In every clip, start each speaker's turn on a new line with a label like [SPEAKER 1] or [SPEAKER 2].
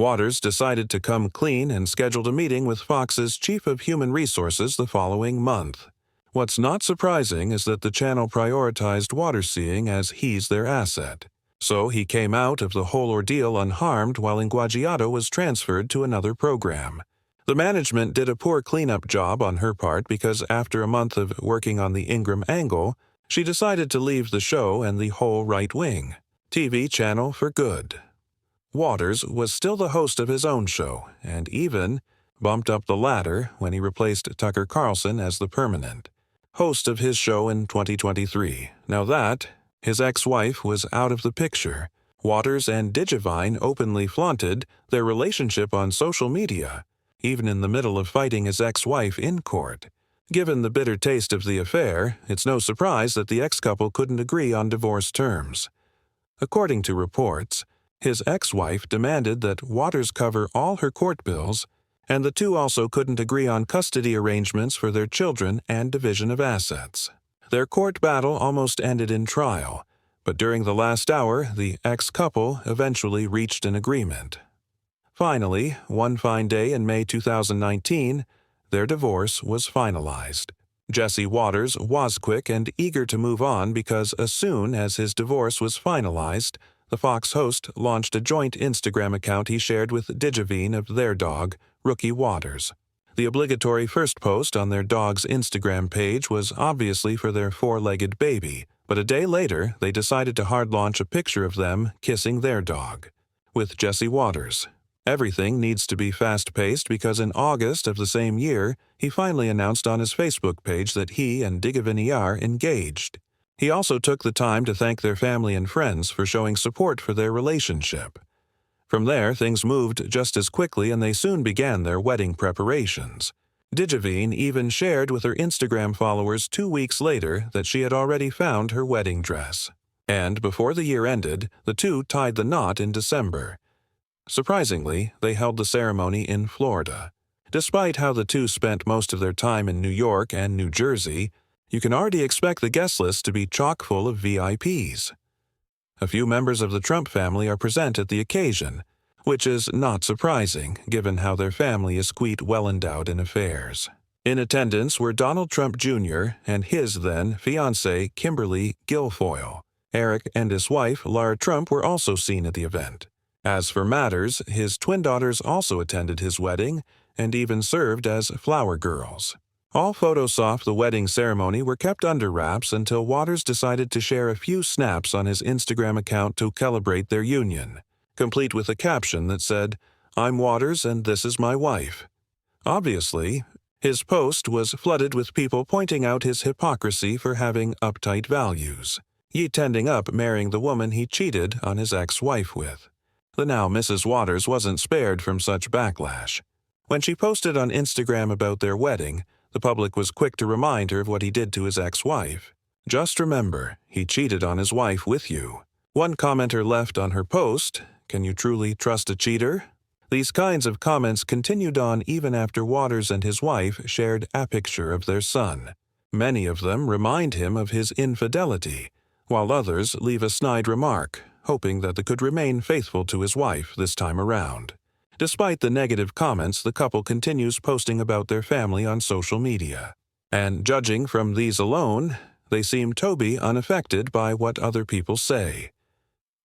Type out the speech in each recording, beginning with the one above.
[SPEAKER 1] Waters decided to come clean and scheduled a meeting with Fox's Chief of Human Resources the following month. What's not surprising is that the channel prioritized Waters, seeing as he's their asset. So he came out of the whole ordeal unharmed while Inguagiato was transferred to another program. The management did a poor cleanup job on her part because after a month of working on the Ingram angle, she decided to leave the show and the whole right-wing TV channel for good. Waters was still the host of his own show and even bumped up the ladder when he replaced Tucker Carlson as the permanent host of his show in 2023. Now that his ex-wife was out of the picture, Waters and Digivine openly flaunted their relationship on social media, even in the middle of fighting his ex-wife in court. Given the bitter taste of the affair, it's no surprise that the ex-couple couldn't agree on divorce terms. According to reports, his ex-wife demanded that Waters cover all her court bills, and the two also couldn't agree on custody arrangements for their children and division of assets. Their court battle almost ended in trial, but during the last hour, the ex-couple eventually reached an agreement. Finally, one fine day in May 2019, their divorce was finalized. Jesse Waters was quick and eager to move on because as soon as his divorce was finalized, the Fox host launched a joint Instagram account he shared with Digivine of their dog, Rookie Waters. The obligatory first post on their dog's Instagram page was obviously for their four-legged baby, but a day later they decided to hard-launch a picture of them kissing their dog, with Jesse Waters. Everything needs to be fast-paced because in August of the same year, he finally announced on his Facebook page that he and Digivine are engaged. He also took the time to thank their family and friends for showing support for their relationship. From there, things moved just as quickly and they soon began their wedding preparations. Digivine even shared with her Instagram followers 2 weeks later that she had already found her wedding dress. And before the year ended, the two tied the knot in December. Surprisingly, they held the ceremony in Florida. Despite how the two spent most of their time in New York and New Jersey, you can already expect the guest list to be chock full of VIPs. A few members of the Trump family are present at the occasion, which is not surprising given how their family is quite well endowed in affairs. In attendance were Donald Trump Jr. and his then-fiancée Kimberly Guilfoyle. Eric and his wife Lara Trump were also seen at the event. As for Matters, his twin daughters also attended his wedding and even served as flower girls. All photos off the wedding ceremony were kept under wraps until Waters decided to share a few snaps on his Instagram account to celebrate their union, complete with a caption that said, "I'm Waters and this is my wife." Obviously, his post was flooded with people pointing out his hypocrisy for having uptight values, yet ending up marrying the woman he cheated on his ex-wife with. The now Mrs. Waters wasn't spared from such backlash. When she posted on Instagram about their wedding, the public was quick to remind her of what he did to his ex-wife. "Just remember, he cheated on his wife with you." One commenter left on her post, "Can you truly trust a cheater?" These kinds of comments continued on even after Waters and his wife shared a picture of their son. Many of them remind him of his infidelity, while others leave a snide remark, hoping that they could remain faithful to his wife this time around. Despite the negative comments, the couple continues posting about their family on social media. And judging from these alone, they seem to be unaffected by what other people say.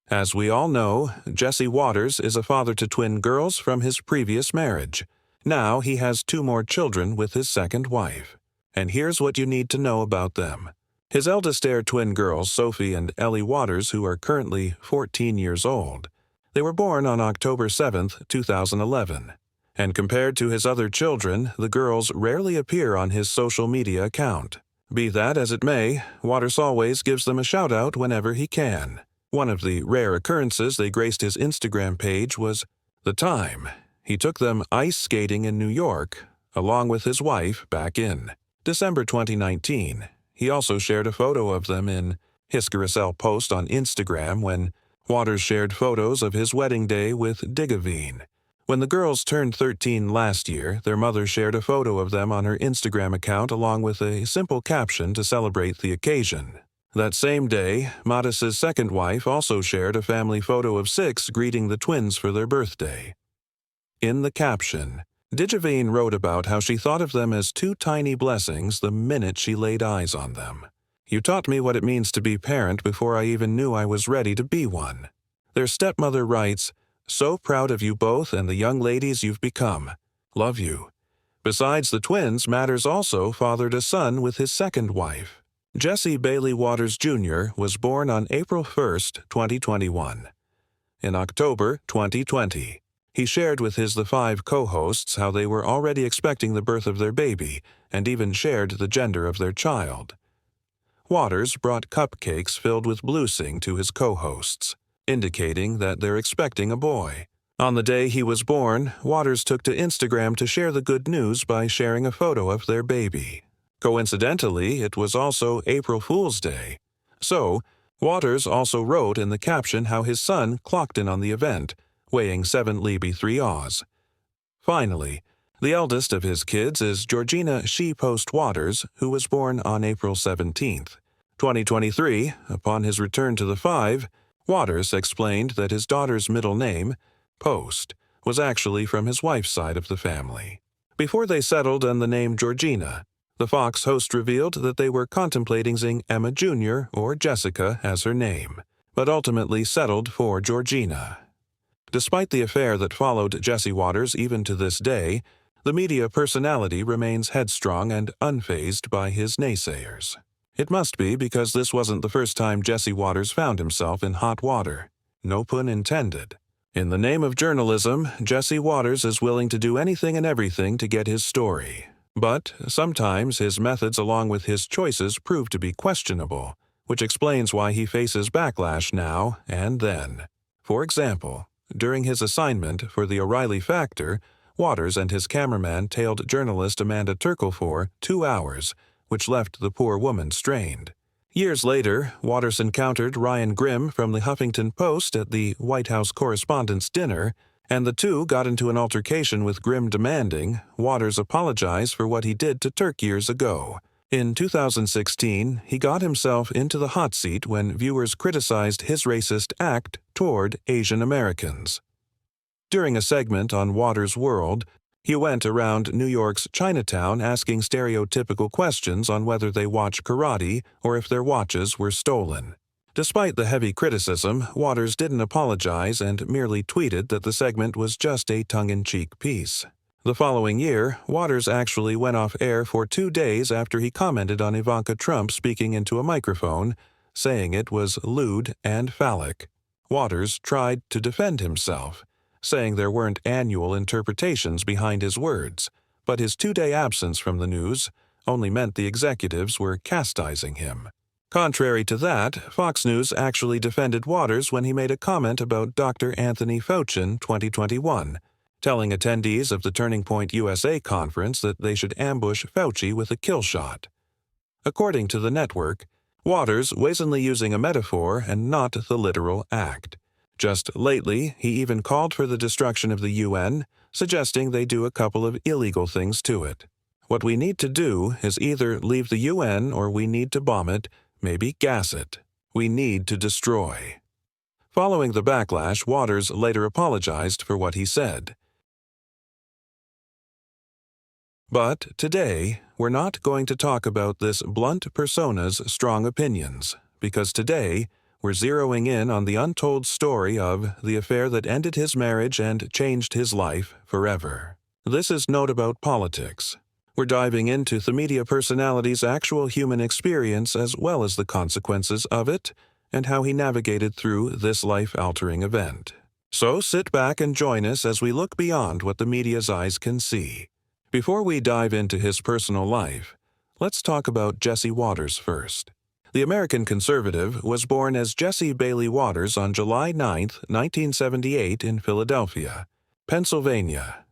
[SPEAKER 1] As we all know, Jesse Waters is a father to twin girls from his previous marriage. Now he has 2 more children with his second wife. And here's what you need to know about them. His eldest heir twin girls, Sophie and Ellie Waters, who are currently 14 years old. They were born on October 7, 2011. And compared to his other children, the girls rarely appear on his social media account. Be that as it may, Waters always gives them a shout-out whenever he can. One of the rare occurrences they graced his Instagram page was the time he took them ice skating in New York, along with his wife back in December 2019. He also shared a photo of them in his carousel post on Instagram when Waters shared photos of his wedding day with Digivine. When the girls turned 13 last year, their mother shared a photo of them on her Instagram account along with a simple caption to celebrate the occasion. That same day, Mattis's second wife also shared a family photo of 6 greeting the twins for their birthday. In the caption, Digivine wrote about how she thought of them as two tiny blessings the minute she laid eyes on them. You taught me what it means to be parent before I even knew I was ready to be one. Their stepmother writes, so proud of you both and the young ladies you've become. Love you. Besides the twins, Matters also fathered a son with his second wife. Jesse Bailey Waters Jr. was born on April 1, 2021. In October 2020, he shared with his The Five co-hosts how they were already expecting the birth of their baby and even shared the gender of their child. Waters brought cupcakes filled with bluesing to his co-hosts, indicating that they're expecting a boy. On the day he was born, Waters took to Instagram to share the good news by sharing a photo of their baby. Coincidentally, it was also April Fool's Day. So, Waters also wrote in the caption how his son clocked in on the event, weighing 7 Lb 3 Oz. Finally, the eldest of his kids is Georgina She-Post Waters, who was born on April 17, 2023. Upon his return to the Five, Waters explained that his daughter's middle name, Post, was actually from his wife's side of the family. Before they settled on the name Georgina, the Fox host revealed that they were contemplating using Emma Jr. or Jessica as her name, but ultimately settled for Georgina. Despite the affair that followed Jesse Waters even to this day, the media personality remains headstrong and unfazed by his naysayers. It must be because this wasn't the first time Jesse Waters found himself in hot water. No pun intended. In the name of journalism, Jesse Waters is willing to do anything and everything to get his story. But sometimes his methods along with his choices prove to be questionable, which explains why he faces backlash now and then. For example, during his assignment for the O'Reilly Factor, Waters and his cameraman tailed journalist Amanda Turkle for 2 hours, which left the poor woman strained. Years later, Waters encountered Ryan Grimm from the Huffington Post at the White House Correspondents' Dinner, and the two got into an altercation with Grimm demanding Waters apologize for what he did to Turk years ago. In 2016, he got himself into the hot seat when viewers criticized his racist act toward Asian Americans. During a segment on Waters' World, he went around New York's Chinatown asking stereotypical questions on whether they watch karate or if their watches were stolen. Despite the heavy criticism, Waters didn't apologize and merely tweeted that the segment was just a tongue-in-cheek piece. The following year, Waters actually went off air for 2 days after he commented on Ivanka Trump speaking into a microphone, saying it was lewd and phallic. Waters tried to defend himself, saying there weren't annual interpretations behind his words, but his 2-day absence from the news only meant the executives were chastising him. Contrary to that, Fox News actually defended Waters when he made a comment about Dr. Anthony Fauci in 2021, telling attendees of the Turning Point USA conference that they should ambush Fauci with a kill shot. According to the network, Waters wasn't using a metaphor and not the literal act. Just lately, he even called for the destruction of the UN, suggesting they do a couple of illegal things to it. What we need to do is either leave the UN or we need to bomb it, maybe gas it. We need to destroy. Following the backlash, Waters later apologized for what he said. But today, we're not going to talk about this blunt persona's strong opinions, because today, we're zeroing in on the untold story of the affair that ended his marriage and changed his life forever. This is Note About Politics. We're diving into the media personality's actual human experience as well as the consequences of it, and how he navigated through this life-altering event. So sit back and join us as we look beyond what the media's eyes can see. Before we dive into his personal life, let's talk about Jesse Waters first. The American conservative was born as Jesse Bailey Waters on July 9, 1978 in Philadelphia, Pennsylvania.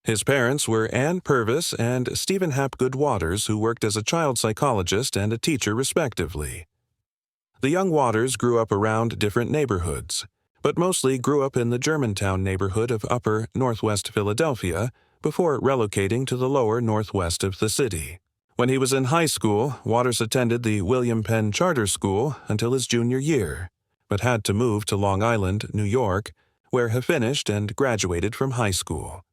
[SPEAKER 1] His parents were Ann Purvis and Stephen Hapgood Waters, who worked as a child psychologist and a teacher respectively. The young Waters grew up around different neighborhoods, but mostly grew up in the Germantown neighborhood of upper northwest Philadelphia before relocating to the lower northwest of the city. When he was in high school, Waters attended the William Penn Charter School until his junior year, but had to move to Long Island, New York, where he finished and graduated from high school.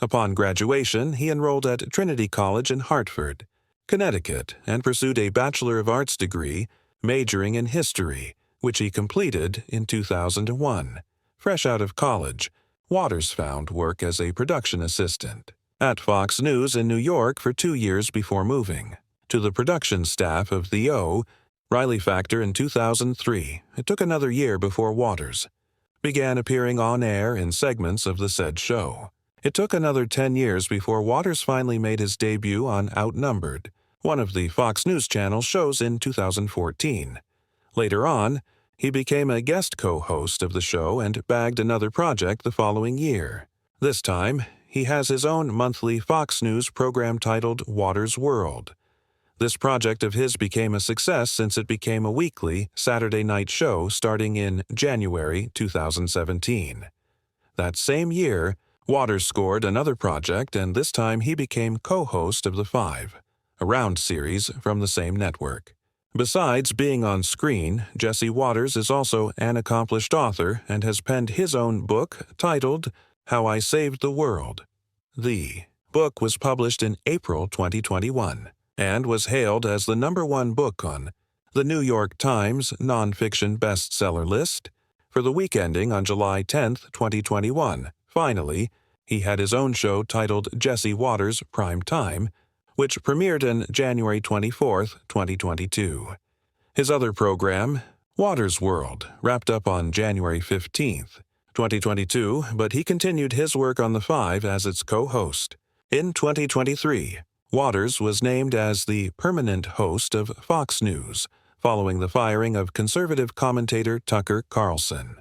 [SPEAKER 1] Upon graduation, he enrolled at Trinity College in Hartford, Connecticut, and pursued a Bachelor of Arts degree, majoring in history, which he completed in 2001. Fresh out of college, Waters found work as a production assistant at Fox News in New York for 2 years before moving to the production staff of The O, Riley Factor in 2003. It took another year before Waters began appearing on air in segments of the said show. It took another 10 years before Waters finally made his debut on Outnumbered, one of the Fox News Channel shows, in 2014. Later on, he became a guest co-host of the show and bagged another project the following year. This time, he has his own monthly Fox News program titled Waters' World. This project of his became a success since it became a weekly Saturday night show starting in January 2017. That same year, Waters scored another project, and this time he became co-host of The Five, a round series from the same network. Besides being on screen, Jesse Waters is also an accomplished author and has penned his own book titled How I Saved the World. The book was published in April 2021 and was hailed as the #1 book on the New York Times nonfiction bestseller list for the week ending on July 10, 2021. Finally, he had his own show titled Jesse Waters Prime Time, which premiered on January 24, 2022. His other program, Waters' World, wrapped up on January 15, 2022, but he continued his work on The Five as its co-host. In 2023, Waters was named as the permanent host of Fox News, following the firing of conservative commentator Tucker Carlson.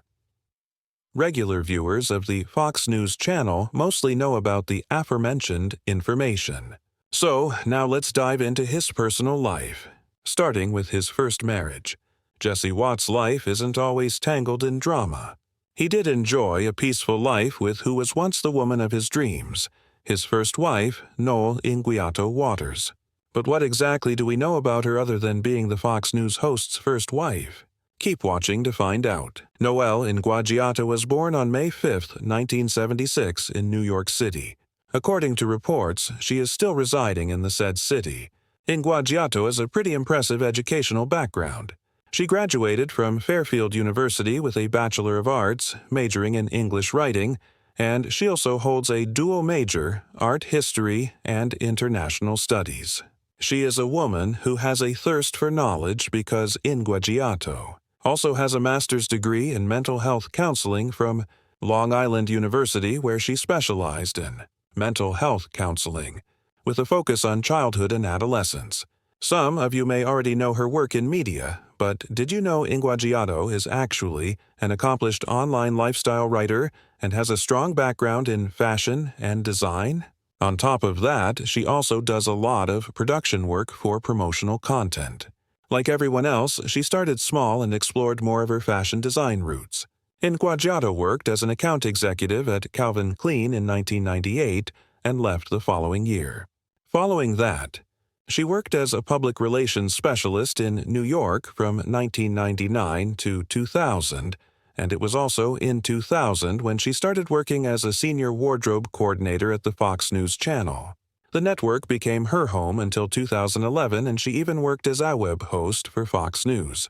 [SPEAKER 1] Regular viewers of the Fox News channel mostly know about the aforementioned information. So, now let's dive into his personal life, starting with his first marriage. Jesse Watts' life isn't always tangled in drama. He did enjoy a peaceful life with who was once the woman of his dreams, his first wife, Noel Inguiato Waters. But what exactly do we know about her other than being the Fox News host's first wife? Keep watching to find out. Noel Inguiato was born on May 5, 1976, in New York City. According to reports, she is still residing in the said city. Inguiato has a pretty impressive educational background. She graduated from Fairfield University with a Bachelor of Arts, majoring in English writing, and she also holds a dual major, Art History and International Studies. She is a woman who has a thirst for knowledge because Inguiato also has a master's degree in mental health counseling from Long Island University, where she specialized in mental health counseling, with a focus on childhood and adolescence. Some of you may already know her work in media, but did you know Inguiato is actually an accomplished online lifestyle writer and has a strong background in fashion and design? On top of that, she also does a lot of production work for promotional content. Like everyone else, she started small and explored more of her fashion design roots. Inguiato worked as an account executive at Calvin Klein in 1998 and left the following year. Following that, she worked as a public relations specialist in New York from 1999 to 2000, and it was also in 2000 when she started working as a senior wardrobe coordinator at the Fox News Channel. The network became her home until 2011, and she even worked as a web host for Fox News.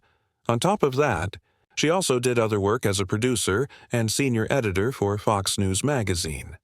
[SPEAKER 1] On top of that, she also did other work as a producer and senior editor for Fox News Magazine.